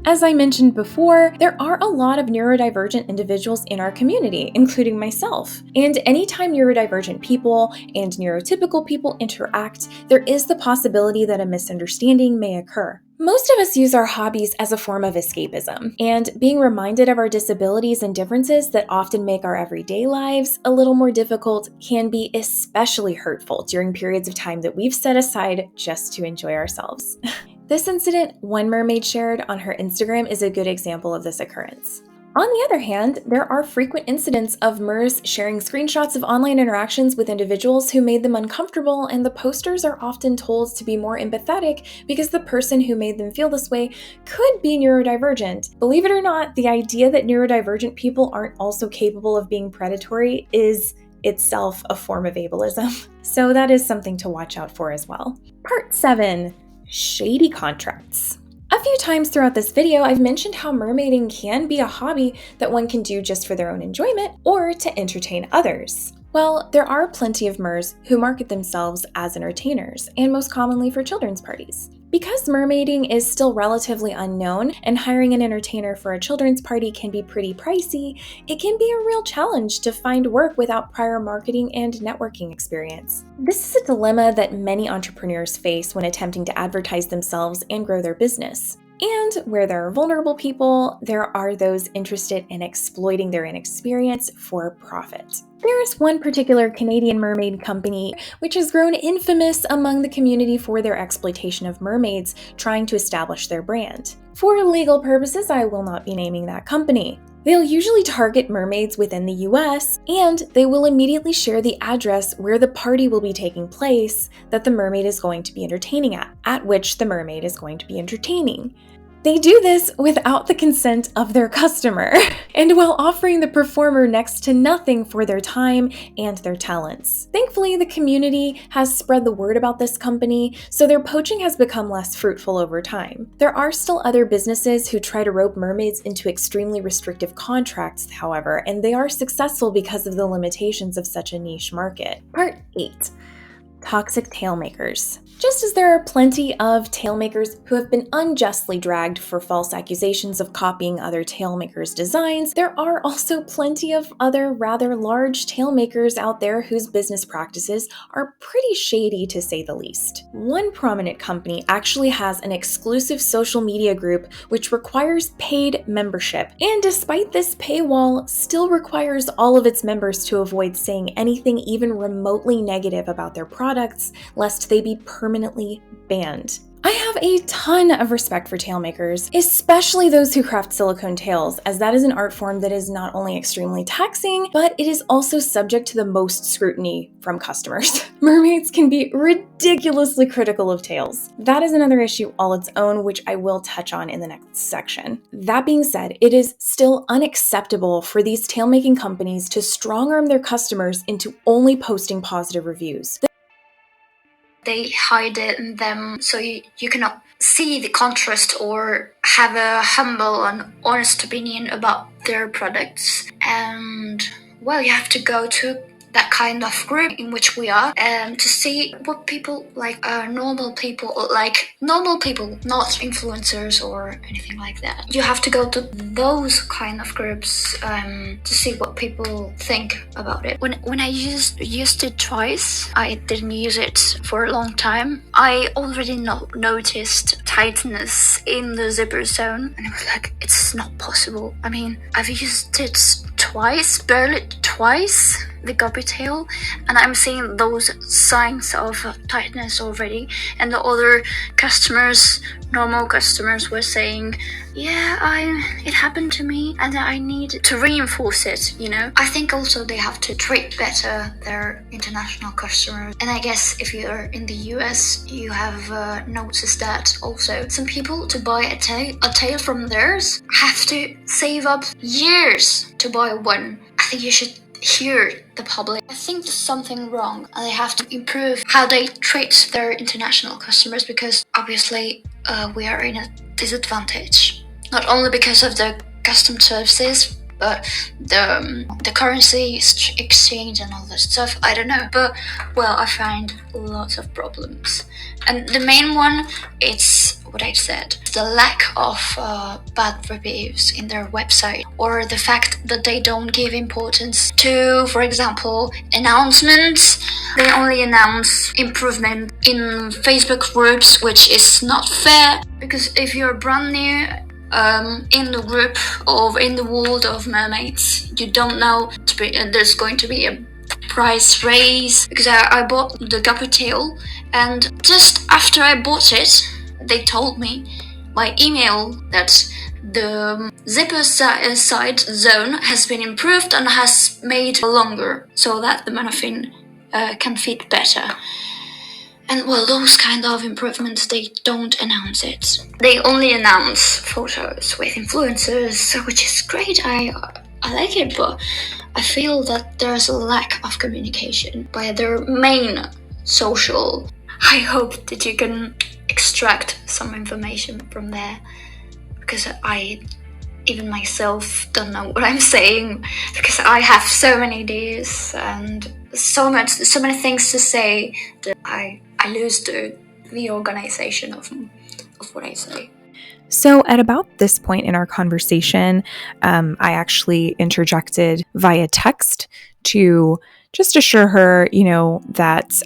As I mentioned before, there are a lot of neurodivergent individuals in our community, including myself. And anytime neurodivergent people and neurotypical people interact, there is the possibility that a misunderstanding may occur. Most of us use our hobbies as a form of escapism, and being reminded of our disabilities and differences that often make our everyday lives a little more difficult can be especially hurtful during periods of time that we've set aside just to enjoy ourselves. This incident one mermaid shared on her Instagram is a good example of this occurrence. On the other hand, there are frequent incidents of mers sharing screenshots of online interactions with individuals who made them uncomfortable, and the posters are often told to be more empathetic because the person who made them feel this way could be neurodivergent. Believe it or not, the idea that neurodivergent people aren't also capable of being predatory is itself a form of ableism. So that is something to watch out for as well. Part 7. Shady contracts. A few times throughout this video, I've mentioned how mermaiding can be a hobby that one can do just for their own enjoyment or to entertain others. Well, there are plenty of mers who market themselves as entertainers, and most commonly for children's parties. Because mermaiding is still relatively unknown and hiring an entertainer for a children's party can be pretty pricey, it can be a real challenge to find work without prior marketing and networking experience. This is a dilemma that many entrepreneurs face when attempting to advertise themselves and grow their business. And where there are vulnerable people, there are those interested in exploiting their inexperience for profit. There is one particular Canadian mermaid company which has grown infamous among the community for their exploitation of mermaids trying to establish their brand. For legal purposes, I will not be naming that company. They'll usually target mermaids within the US, and they will immediately share the address where the party will be taking place that the mermaid is going to be entertaining at which the mermaid is going to be entertaining. They do this without the consent of their customer, and while offering the performer next to nothing for their time and their talents. Thankfully, the community has spread the word about this company, so their poaching has become less fruitful over time. There are still other businesses who try to rope mermaids into extremely restrictive contracts, however, and they are successful because of the limitations of such a niche market. Part 8. Toxic tailmakers. Just as there are plenty of tailmakers who have been unjustly dragged for false accusations of copying other tailmakers' designs, there are also plenty of other rather large tailmakers out there whose business practices are pretty shady to say the least. One prominent company actually has an exclusive social media group which requires paid membership, and despite this paywall, still requires all of its members to avoid saying anything even remotely negative about their products, lest they be permanently banned. I have a ton of respect for tailmakers, especially those who craft silicone tails, as that is an art form that is not only extremely taxing, but it is also subject to the most scrutiny from customers. Mermaids can be ridiculously critical of tails. That is another issue all its own, which I will touch on in the next section. That being said, it is still unacceptable for these tailmaking companies to strong-arm their customers into only posting positive reviews. they hide it in them, so you cannot see the contrast or have a humble and honest opinion about their products. And well, you have to go to that kind of group in which we are, to see what people like, normal people, not influencers or anything like that. You have to go to those kind of groups to see what people think about it. When I used it twice, I didn't use it for a long time. I already noticed tightness in the zipper zone, and I was like, it's not possible. I mean, I've used it twice, barely twice, the guppy tail, and I'm seeing those signs of tightness already. And the other customers, normal customers, were saying, it happened to me and I need to reinforce it, you know. I think also they have to treat better their international customers. And I guess if you're in the US, you have noticed that also. Some people, to buy a tail from theirs, have to save up years to buy one. I think you should hear the public. I think there's something wrong, and they have to improve how they treat their international customers, because obviously we are in a disadvantage, not only because of the custom services, but the currency exchange and all that stuff. I don't know, but well, I find lots of problems, and the main one, it's what I said, the lack of bad reviews in their website, or the fact that they don't give importance to, for example, announcements. They only announce improvement in Facebook groups, which is not fair, because if you're brand new in the group or in the world of mermaids, you don't know there's going to be a price raise, because I bought the guppy tail, and just after I bought it, they told me by email that the zipper side zone has been improved and has made longer, so that the mannequin can fit better. And well, those kind of improvements, they don't announce it. They only announce photos with influencers, which is great. I like it, but I feel that there's a lack of communication by their main social. I hope that you can extract some information from there, because I even myself don't know what I'm saying, because I have so many ideas and so many things to say that I lose the organization of what I say. So at about this point in our conversation, I actually interjected via text to just assure her, that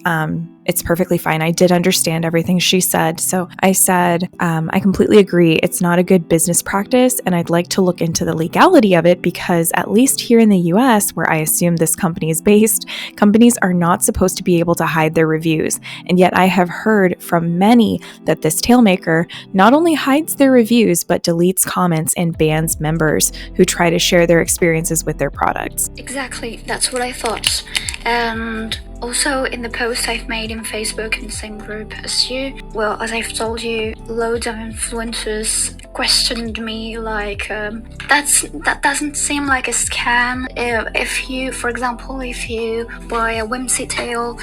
it's perfectly fine. I did understand everything she said. So I said, I completely agree. It's not a good business practice, and I'd like to look into the legality of it, because at least here in the US, where I assume this company is based, companies are not supposed to be able to hide their reviews. And yet I have heard from many that this tailmaker not only hides their reviews, but deletes comments and bans members who try to share their experiences with their products. Exactly, that's what I thought. And also in the post I've made in Facebook in the same group as you, well, as I've told you, loads of influencers questioned me like, that doesn't seem like a scam. If you, for example, if you buy a whimsy tail,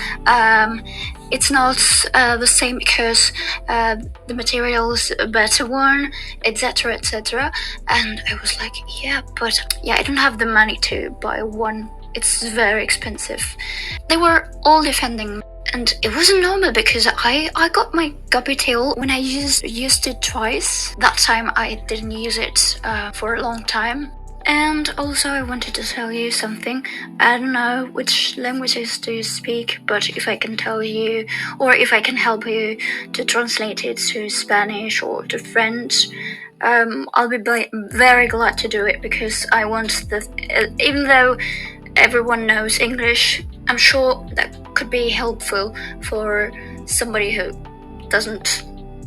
it's not the same because the material is a better one, etc, etc. And I was like, I don't have the money to buy one. It's very expensive. They were all defending me, and it wasn't normal, because I got my guppy tail when I used it twice. That time I didn't use it for a long time. And also I wanted to tell you something. I don't know which languages do you speak, but if I can tell you, or if I can help you to translate it to Spanish or to French, I'll be very glad to do it, because I want even though everyone knows English, I'm sure that could be helpful for somebody who doesn't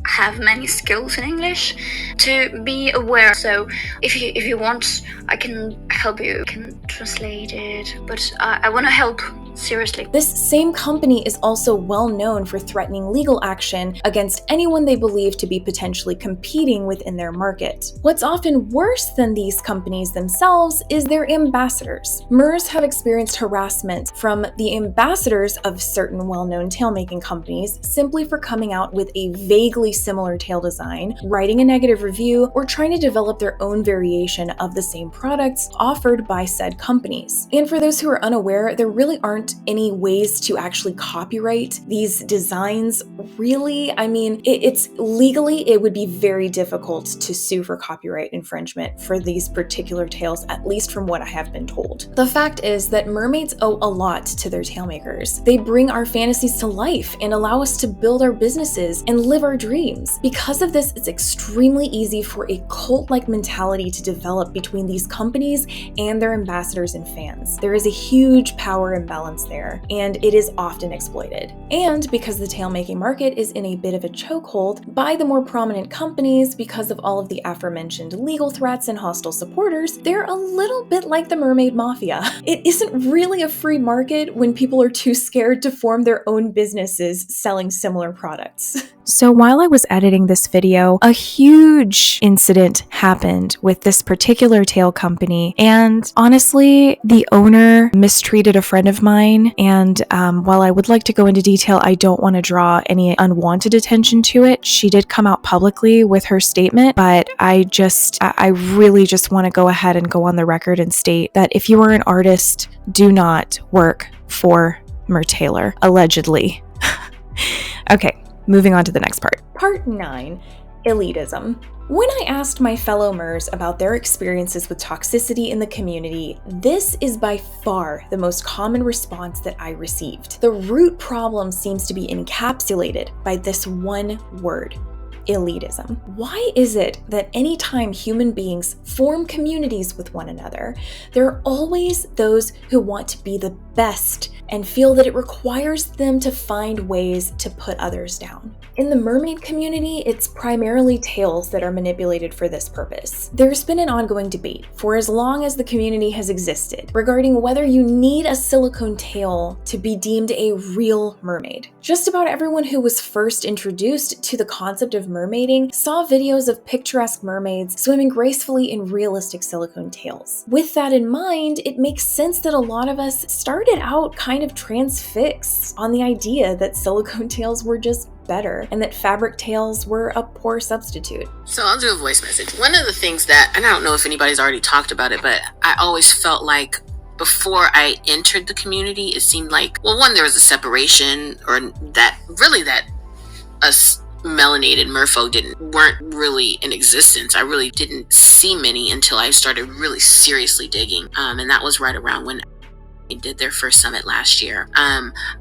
have many skills in English to be aware. So if you want, I can help you, I can translate it, but I want to help. Seriously. This same company is also well known for threatening legal action against anyone they believe to be potentially competing within their market. What's often worse than these companies themselves is their ambassadors. MERS have experienced harassment from the ambassadors of certain well-known tailmaking companies simply for coming out with a vaguely similar tail design, writing a negative review, or trying to develop their own variation of the same products offered by said companies. And for those who are unaware, there really aren't any ways to actually copyright these designs, really. I mean, it's legally, it would be very difficult to sue for copyright infringement for these particular tails, at least from what I have been told. The fact is that mermaids owe a lot to their tailmakers. They bring our fantasies to life and allow us to build our businesses and live our dreams. Because of this, it's extremely easy for a cult-like mentality to develop between these companies and their ambassadors and fans. There is a huge power imbalance there, and it is often exploited. And because the tailmaking market is in a bit of a chokehold by the more prominent companies because of all of the aforementioned legal threats and hostile supporters, they're a little bit like the mermaid mafia. It isn't really a free market when people are too scared to form their own businesses selling similar products. So while I was editing this video, a huge incident happened with this particular tail company, and honestly, the owner mistreated a friend of mine, and while I would like to go into detail, I don't want to draw any unwanted attention to it. She did come out publicly with her statement, but I really just want to go ahead and go on the record and state that if you are an artist, do not work for Mer Taylor, allegedly. Okay. Moving on to the next part. Part 9, Elitism. When I asked my fellow MERS about their experiences with toxicity in the community, this is by far the most common response that I received. The root problem seems to be encapsulated by this one word: elitism. Why is it that anytime human beings form communities with one another, there are always those who want to be the best and feel that it requires them to find ways to put others down? In the mermaid community, it's primarily tails that are manipulated for this purpose. There's been an ongoing debate for as long as the community has existed regarding whether you need a silicone tail to be deemed a real mermaid. Just about everyone who was first introduced to the concept of mermaiding saw videos of picturesque mermaids swimming gracefully in realistic silicone tails. With that in mind, it makes sense that a lot of us started out kind of transfixed on the idea that silicone tails were just better and that fabric tails were a poor substitute. So I'll do a voice message. One of the things that, and I don't know if anybody's already talked about it, but I always felt like before I entered the community, it seemed like, well, one, there was a separation, or that us melanated merfolk weren't really in existence. I really didn't see many until I started really seriously digging. And that was right around when they did their first summit last year.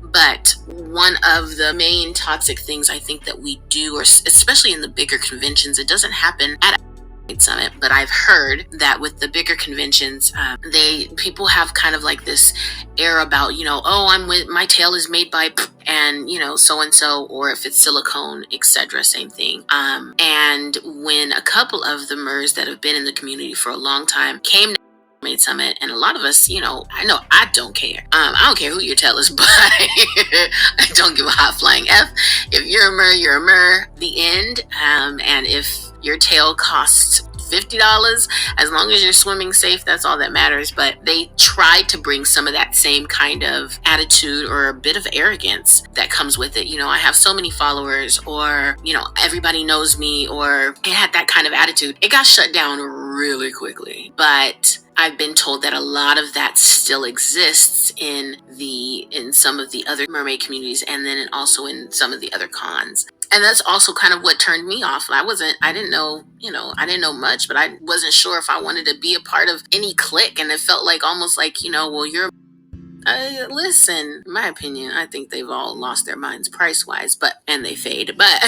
But one of the main toxic things I think that we do, or especially in the bigger conventions, it doesn't happen at summit, but I've heard that with the bigger conventions, people have kind of like this air about, my tail is made by and so and so, or if it's silicone, etc., same thing. And when a couple of the MERS that have been in the community for a long time came to Mermaid Summit, and a lot of us, I know I don't care. I don't care who your tail is, but I don't give a hot flying F. If you're a MER, you're a MER. The end. And if your tail costs $50, as long as you're swimming safe, that's all that matters. But they tried to bring some of that same kind of attitude or a bit of arrogance that comes with it. I have so many followers, or, everybody knows me, or it had that kind of attitude. It got shut down really quickly. But I've been told that a lot of that still exists in some of the other mermaid communities, and then also in some of the other cons. And that's also kind of what turned me off. I didn't know much, but I wasn't sure if I wanted to be a part of any clique. And it felt like almost like, well, you're Listen, in my opinion, I think they've all lost their minds price-wise, and they fade. But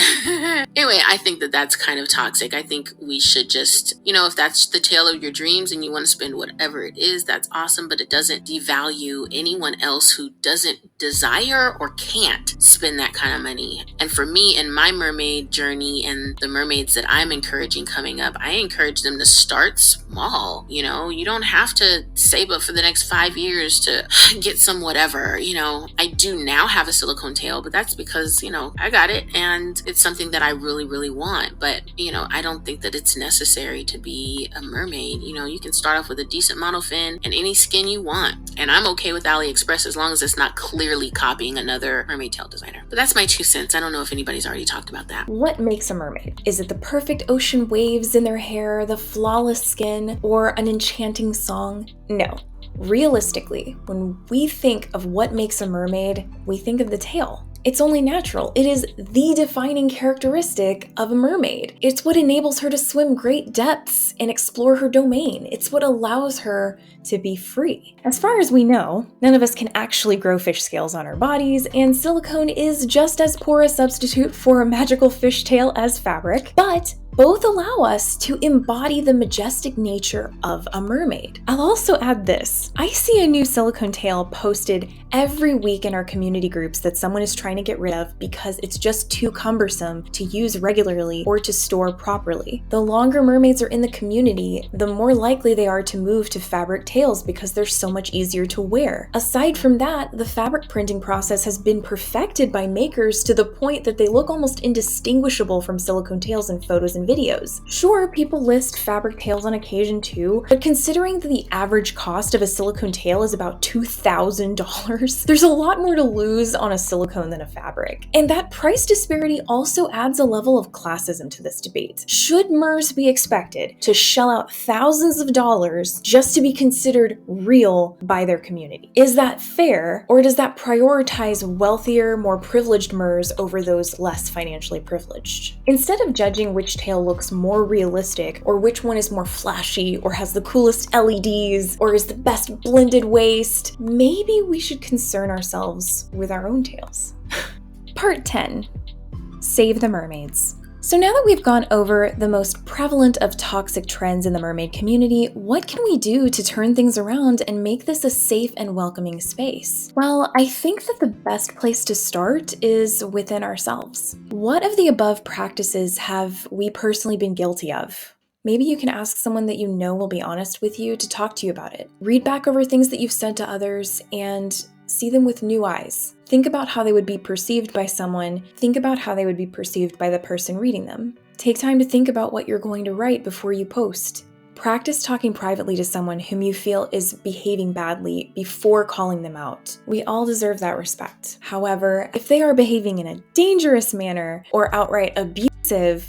anyway, I think that that's kind of toxic. I think we should just, if that's the tale of your dreams and you want to spend whatever it is, that's awesome, but it doesn't devalue anyone else who doesn't desire or can't spend that kind of money. And for me, in my mermaid journey and the mermaids that I'm encouraging coming up, I encourage them to start small. You don't have to save up for the next 5 years to get some whatever. I do now have a silicone tail, but that's because, I got it and it's something that I really, really want. But, I don't think that it's necessary to be a mermaid. You can start off with a decent monofin and any skin you want. And I'm okay with AliExpress as long as it's not clearly copying another mermaid tail designer. But that's my 2 cents. I don't know if anybody's already talked about that. What makes a mermaid? Is it the perfect ocean waves in their hair, the flawless skin, or an enchanting song? No. Realistically, when we think of what makes a mermaid, we think of the tail. It's only natural. It is the defining characteristic of a mermaid. It's what enables her to swim great depths and explore her domain. It's what allows her to be free. As far as we know, none of us can actually grow fish scales on our bodies, and silicone is just as poor a substitute for a magical fishtail as fabric, but both allow us to embody the majestic nature of a mermaid. I'll also add this. I see a new silicone tail posted every week in our community groups that someone is trying to get rid of because it's just too cumbersome to use regularly or to store properly. The longer mermaids are in the community, the more likely they are to move to fabric tails because they're so much easier to wear. Aside from that, the fabric printing process has been perfected by makers to the point that they look almost indistinguishable from silicone tails in photos and videos. Sure, people list fabric tails on occasion too, but considering that the average cost of a silicone tail is about $2,000, there's a lot more to lose on a silicone than a fabric. And that price disparity also adds a level of classism to this debate. Should MERS be expected to shell out thousands of dollars just to be considered real by their community? Is that fair, or does that prioritize wealthier, more privileged MERS over those less financially privileged? Instead of judging which tail looks more realistic, or which one is more flashy, or has the coolest LEDs, or is the best blended waist, maybe we should concern ourselves with our own tails. Part 10. Save the mermaids. So now that we've gone over the most prevalent of toxic trends in the mermaid community, what can we do to turn things around and make this a safe and welcoming space? Well, I think that the best place to start is within ourselves. What of the above practices have we personally been guilty of? Maybe you can ask someone that you know will be honest with you to talk to you about it. Read back over things that you've said to others and see them with new eyes. Think about how they would be perceived by someone. Think about how they would be perceived by the person reading them. Take time to think about what you're going to write before you post. Practice talking privately to someone whom you feel is behaving badly before calling them out. We all deserve that respect. However, if they are behaving in a dangerous manner or outright abusive,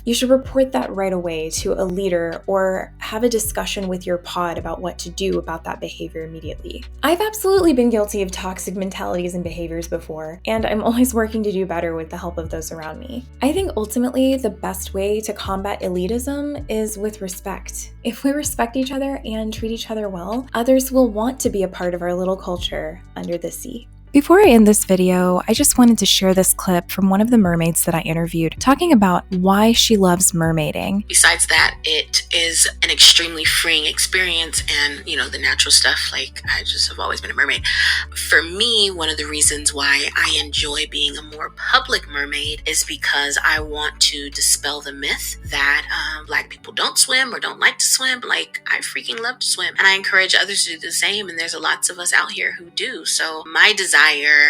you should report that right away to a leader or have a discussion with your pod about what to do about that behavior immediately. I've absolutely been guilty of toxic mentalities and behaviors before, and I'm always working to do better with the help of those around me. I think ultimately the best way to combat elitism is with respect. If we respect each other and treat each other well, others will want to be a part of our little culture under the sea. Before I end this video, I just wanted to share this clip from one of the mermaids that I interviewed, talking about why she loves mermaiding. Besides that, it is an extremely freeing experience, and the natural stuff, like I just have always been a mermaid. For me, one of the reasons why I enjoy being a more public mermaid is because I want to dispel the myth that Black people don't swim or don't like to swim. Like, I freaking love to swim, and I encourage others to do the same, and there's lots of us out here who do. So my desire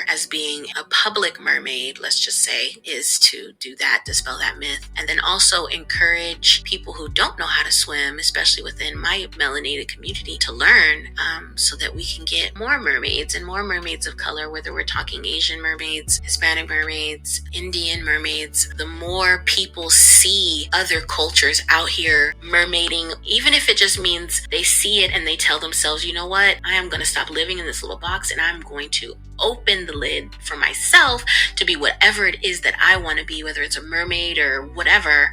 as being a public mermaid, let's just say, is to do that, dispel that myth, and then also encourage people who don't know how to swim, especially within my melanated community, to learn so that we can get more mermaids and more mermaids of color, whether we're talking Asian mermaids, Hispanic mermaids, Indian mermaids. The more people see other cultures out here mermaiding, even if it just means they see it and they tell themselves, you know what, I am going to stop living in this little box and I'm going to open the lid for myself to be whatever it is that I want to be, whether it's a mermaid or whatever,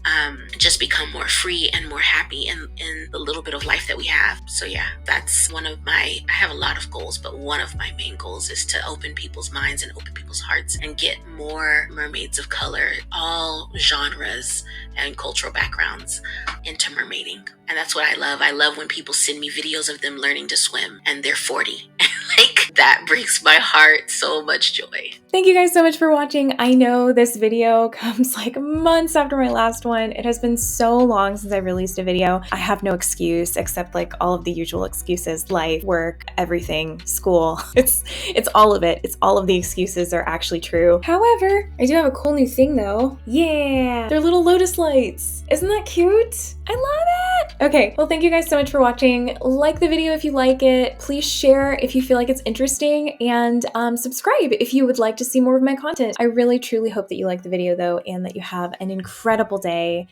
just become more free and more happy in the little bit of life that we have. So yeah, that's one of I have a lot of goals, but one of my main goals is to open people's minds and open people's hearts and get more mermaids of color, all genres and cultural backgrounds, into mermaiding. And that's what I love. I love when people send me videos of them learning to swim and they're 40. Like, that brings my heart so much joy. Thank you guys so much for watching. I know this video comes like months after my last one. It has been so long since I released a video. I have no excuse except like all of the usual excuses: life, work, everything, school. It's all of it. It's all of the excuses are actually true. However, I do have a cool new thing though. Yeah, they're little lotus lights. Isn't that cute? I love it. Okay, well, thank you guys so much for watching. Like the video if you like it. Please share if you feel like it's interesting, and subscribe if you would like to see more of my content. I really truly hope that you like the video though, and that you have an incredible day.